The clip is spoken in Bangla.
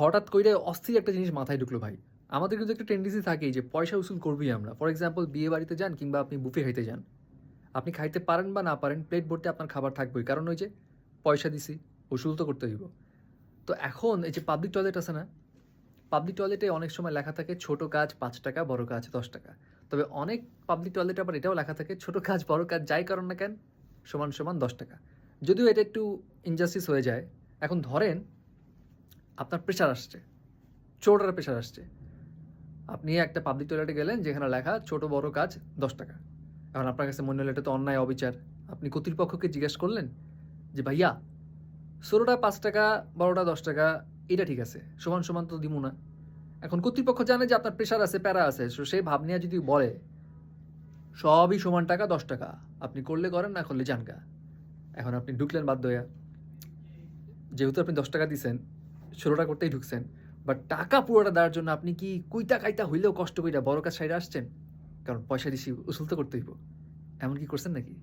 হঠাৎ কইরে অস্থির একটা জিনিস মাথায় ঢুকলো ভাই। আমাদের কিন্তু একটা টেন্ডেন্সি থাকেই যে পয়সা উসুল করবই আমরা। ফর এক্সাম্পল বিয়ে বাড়িতে যান কিংবা আপনি বুফে খাইতে যান। আপনি খাইতে পারেন বা না পারেন প্লেট ভর্তি আপনার খাবার থাকবেই। কারণ ওই যে পয়সা দিছি, উসুল তো করতে হইব। তো এখন এই যে পাবলিক টয়লেট আছে না? পাবলিক টয়লেটে অনেক সময় লেখা থাকে ছোট কাজ ৳৫, বড় কাজ ৳১০। তবে অনেক পাবলিক টয়লেটে আবার এটাও লেখা থাকে ছোট কাজ, বড় কাজ যাই করেন না কেন সমান, সমান ৳১০। যদিও এটা একটু ইনজাস্টিস হয়ে যায়। এখন ধরেন আপনার প্রেশার আসছে, চোরটার প্রেশার আসছে। আপনি একটা পাবলিক টয়লেটে গেলেন যেখানে লেখা ছোট বড় কাজ ৳১০। এখন আপনার কাছে মনে হলো এটা তো অন্যায় অবিচার। আপনি কর্তৃপক্ষকে জিজ্ঞেস করলেন যে, "ভাইয়া ছোটটা ৳৫, বড়টা ৳১০ এটা ঠিক আছে। সমান, সমান তো দিমু না।" এখন কর্তৃপক্ষ জানে যে আপনার প্রেশার আছে, প্যারা আছে। সো সেই ভাব নিয়ে যদি বলে, "সবই সমান টাকা ৳১০ আপনি করলে করেন, না করলে যান গা।" এখন আপনি ঢুকলেন বাধ্য হইয়া। যেহেতু আপনি ৳১০ দিছেন, ১৬টা করতেই ঢুকছেন। বাট টাকা পুরোটা দেওয়ার জন্য আপনি কি কইতা কাইতা হইলেও কষ্ট কইরা বড় কাজ সাইরা আসছেন? কারণ পয়সা দিছি, উসুল তো করতে হইব। এমন কি করছেন নাকি?